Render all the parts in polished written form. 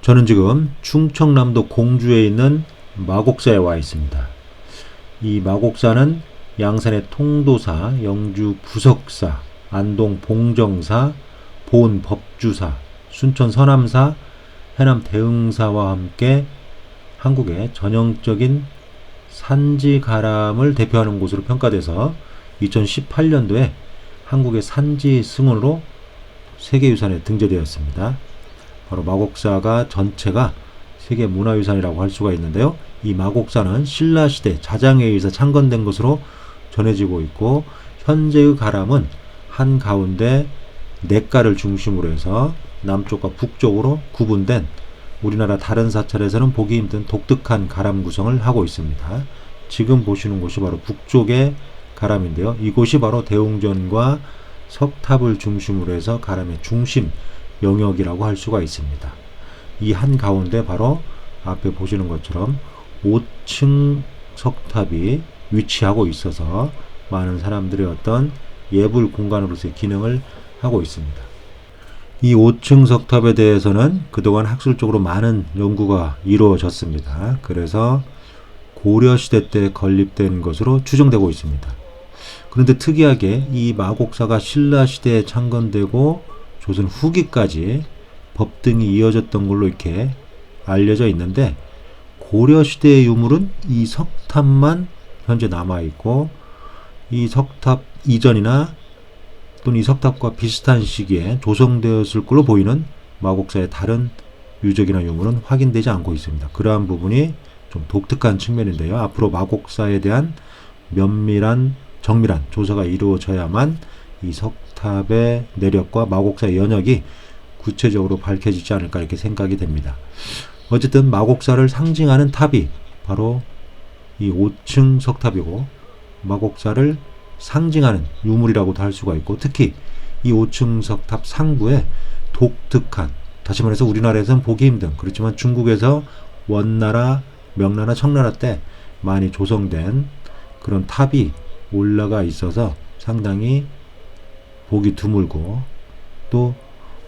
저는 지금 충청남도 공주에 있는 마곡사에 와 있습니다. 이 마곡사는 양산의 통도사, 영주 부석사, 안동 봉정사, 보은 법주사, 순천 서남사, 해남 대흥사와 함께 한국의 전형적인 산지 가람을 대표하는 곳으로 평가돼서 2018년도에 한국의 산지 승원으로 세계유산에 등재되었습니다. 바로 마곡사가 전체가 세계문화유산이라고 할 수가 있는데요. 이 마곡사는 신라시대 자장에 의해서 창건된 것으로 전해지고 있고, 현재의 가람은 한가운데 냇가를 중심으로 해서 남쪽과 북쪽으로 구분된 우리나라 다른 사찰에서는 보기 힘든 독특한 가람 구성을 하고 있습니다. 지금 보시는 곳이 바로 북쪽의 가람인데요. 이곳이 바로 대웅전과 석탑을 중심으로 해서 가람의 중심 영역이라고 할 수가 있습니다. 이 한가운데 바로 앞에 보시는 것처럼 5층 석탑이 위치하고 있어서 많은 사람들의 어떤 예불 공간으로서의 기능을 하고 있습니다. 이 5층 석탑에 대해서는 그동안 학술적으로 많은 연구가 이루어졌습니다. 그래서 고려시대 때 건립된 것으로 추정되고 있습니다. 그런데 특이하게 이 마곡사가 신라시대에 창건되고 조선 후기까지 법등이 이어졌던 걸로 이렇게 알려져 있는데, 고려시대의 유물은 이 석탑만 현재 남아있고, 이 석탑 이전이나 또는 이 석탑과 비슷한 시기에 조성되었을 걸로 보이는 마곡사의 다른 유적이나 유물은 확인되지 않고 있습니다. 그러한 부분이 좀 독특한 측면인데요. 앞으로 마곡사에 대한 면밀한 정밀한 조사가 이루어져야만 이 석탑의 내력과 마곡사의 연역이 구체적으로 밝혀지지 않을까 이렇게 생각이 됩니다. 어쨌든 마곡사를 상징하는 탑이 바로 이 5층 석탑이고, 마곡사를 상징하는 유물이라고도 할 수가 있고, 특히 이 5층 석탑 상부에 독특한, 다시 말해서 우리나라에서는 보기 힘든, 그렇지만 중국에서 원나라, 명나라, 청나라 때 많이 조성된 그런 탑이 올라가 있어서 상당히 보기 드물고, 또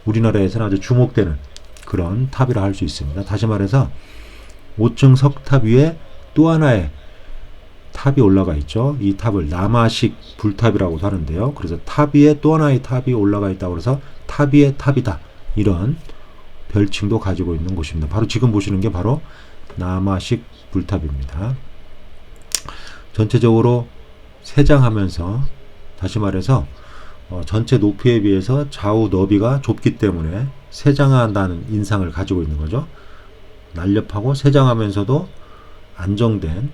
우리나라에서는 아주 주목되는 그런 탑이라 할 수 있습니다. 다시 말해서 5층 석탑 위에 또 하나의 탑이 올라가 있죠. 이 탑을 남아식 불탑이라고도 하는데요. 그래서 탑 위에 또 하나의 탑이 올라가 있다고 해서 탑 위에 탑이다, 이런 별칭도 가지고 있는 곳입니다. 바로 지금 보시는 게 바로 남아식 불탑입니다. 전체적으로 세장하면서, 다시 말해서 전체 높이에 비해서 좌우 너비가 좁기 때문에 세장한다는 인상을 가지고 있는 거죠. 날렵하고 세장하면서도 안정된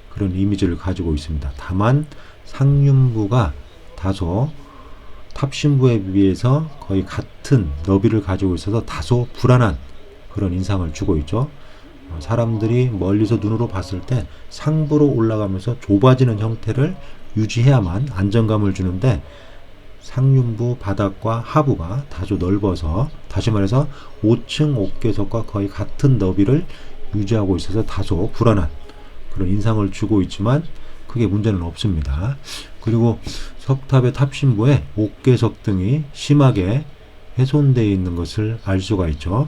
그런 이미지를 가지고 있습니다. 다만 상륜부가 다소 탑신부에 비해서 거의 같은 너비를 가지고 있어서 다소 불안한 그런 인상을 주고 있죠. 사람들이 멀리서 눈으로 봤을 때 상부로 올라가면서 좁아지는 형태를 유지해야만 안정감을 주는데, 상륜부 바닥과 하부가 다소 넓어서, 다시 말해서 5층 옥계석과 거의 같은 너비를 유지하고 있어서 다소 불안한 그런 인상을 주고 있지만 크게 문제는 없습니다. 그리고 석탑의 탑신부에 옥계석 등이 심하게 훼손되어 있는 것을 알 수가 있죠.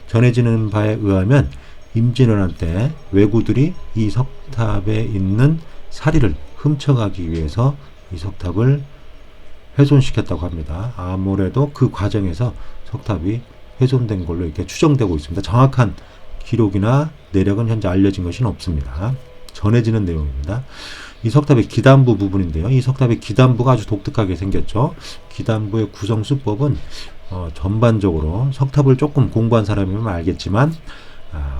전해지는 바에 의하면 임진왜란 때 왜구들이 이 석탑에 있는 사리를 훔쳐가기 위해서 이 석탑을 훼손시켰다고 합니다. 아무래도 그 과정에서 석탑이 훼손된 걸로 이렇게 추정되고 있습니다. 정확한 기록이나 내력은 현재 알려진 것은 없습니다. 전해지는 내용입니다. 이 석탑의 기단부 부분인데요. 이 석탑의 기단부가 아주 독특하게 생겼죠. 기단부의 구성 수법은 전반적으로 석탑을 조금 공부한 사람이면 알겠지만,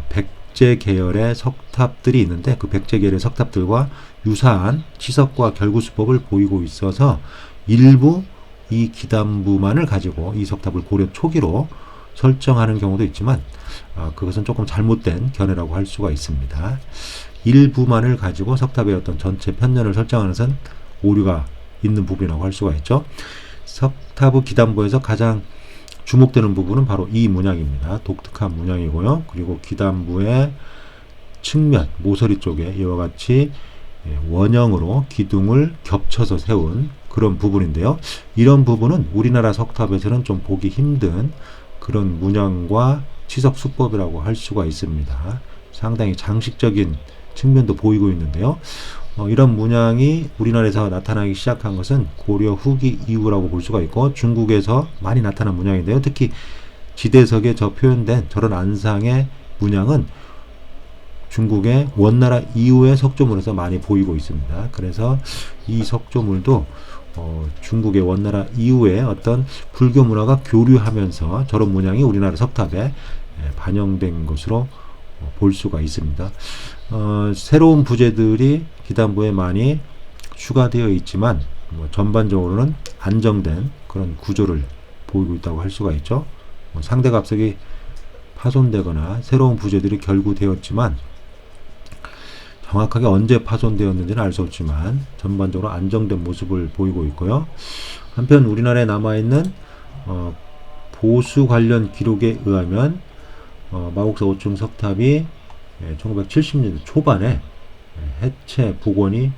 백제 계열의 석탑들이 있는데 그 백제 계열의 석탑들과 유사한 치석과 결구 수법을 보이고 있어서 일부 이 기단부만을 가지고 이 석탑을 고려 초기로 설정하는 경우도 있지만, 그것은 조금 잘못된 견해라고 할 수가 있습니다. 일부만을 가지고 석탑의 어떤 전체 편년을 설정하는 것은 오류가 있는 부분이라고 할 수가 있죠. 석탑의 기단부에서 가장 주목되는 부분은 바로 이 문양입니다. 독특한 문양이고요. 그리고 기단부의 측면, 모서리 쪽에 이와 같이 원형으로 기둥을 겹쳐서 세운 그런 부분인데요. 이런 부분은 우리나라 석탑에서는 좀 보기 힘든 그런 문양과 치석 수법이라고 할 수가 있습니다. 상당히 장식적인 측면도 보이고 있는데요. 이런 문양이 우리나라에서 나타나기 시작한 것은 고려 후기 이후라고 볼 수가 있고, 중국에서 많이 나타난 문양인데요. 특히 지대석에 표현된 저런 안상의 문양은 중국의 원나라 이후의 석조물에서 많이 보이고 있습니다. 그래서 이 석조물도 중국의 원나라 이후에 어떤 불교 문화가 교류하면서 저런 문양이 우리나라 석탑에 반영된 것으로 볼 수가 있습니다. 새로운 부재들이 기단부에 많이 추가되어 있지만 전반적으로는 안정된 그런 구조를 보이고 있다고 할 수가 있죠. 상대갑석이 파손되거나 새로운 부재들이 결구되었지만 정확하게 언제 파손되었는지는 알 수 없지만 전반적으로 안정된 모습을 보이고 있고요. 한편 우리나라에 남아있는 보수 관련 기록에 의하면 마곡사 5층 석탑이 1970년대 초반에 해체 복원이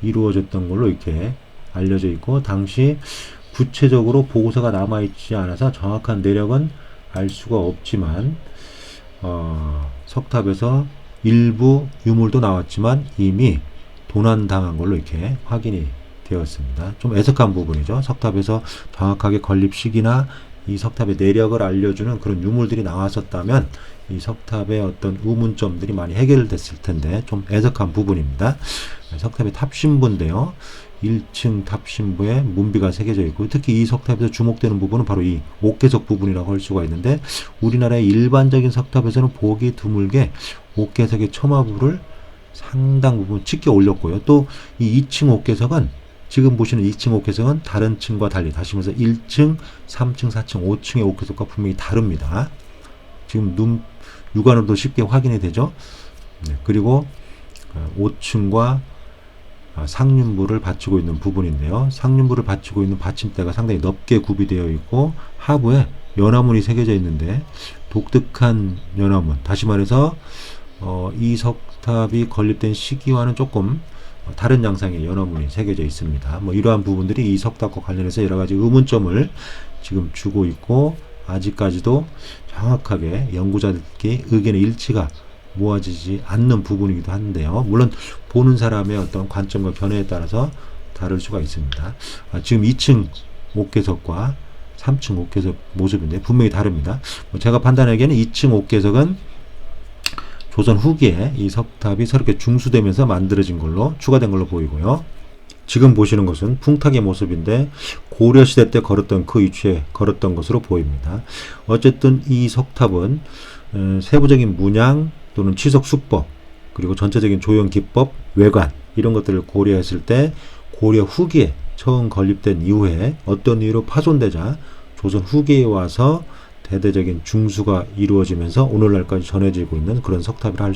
이루어졌던 걸로 이렇게 알려져 있고, 당시 구체적으로 보고서가 남아있지 않아서 정확한 내력은 알 수가 없지만 석탑에서 일부 유물도 나왔지만 이미 도난당한 걸로 이렇게 확인이 되었습니다. 좀 애석한 부분이죠. 석탑에서 정확하게 건립 시기나 이 석탑의 내력을 알려주는 그런 유물들이 나왔었다면 이 석탑의 어떤 의문점들이 많이 해결됐을 텐데 좀 애석한 부분입니다. 석탑의 탑신부인데요. 1층 탑신부에 문비가 새겨져 있고, 특히 이 석탑에서 주목되는 부분은 바로 이 옥계석 부분이라고 할 수가 있는데, 우리나라의 일반적인 석탑에서는 보기 드물게 옥계석의 첨화부를 상당 부분 짙게 올렸고요. 또 이 2층 옥계석은, 지금 보시는 2층 옥계석은 다른 층과 달리, 다시 말해서 1층, 3층, 4층, 5층의 옥계석과 분명히 다릅니다. 지금 육안으로도 쉽게 확인이 되죠. 그리고 5층과 상륜부를 받치고 있는 부분인데요. 상륜부를 받치고 있는 받침대가 상당히 넓게 구비되어 있고, 하부에 연화문이 새겨져 있는데 독특한 연화문, 다시 말해서 이 석탑이 건립된 시기와는 조금 다른 양상의 연화문이 새겨져 있습니다. 이러한 부분들이 이 석탑과 관련해서 여러가지 의문점을 지금 주고 있고, 아직까지도 정확하게 연구자들끼리 의견의 일치가 모아지지 않는 부분이기도 한데요. 물론 보는 사람의 어떤 관점과 견해에 따라서 다를 수가 있습니다. 지금 2층 옥계석과 3층 옥계석 모습인데 분명히 다릅니다. 제가 판단하기에는 2층 옥계석은 조선 후기에 이 석탑이 새롭게 중수되면서 만들어진 걸로, 추가된 걸로 보이고요. 지금 보시는 것은 풍탁의 모습인데 고려시대 때 걸었던 그 위치에 걸었던 것으로 보입니다. 어쨌든 이 석탑은 세부적인 문양 또는 취석 수법, 그리고 전체적인 조형 기법, 외관, 이런 것들을 고려했을 때 고려 후기에 처음 건립된 이후에 어떤 이유로 파손되자 조선 후기에 와서 대대적인 중수가 이루어지면서 오늘날까지 전해지고 있는 그런 석탑이라 할 수 있습니다.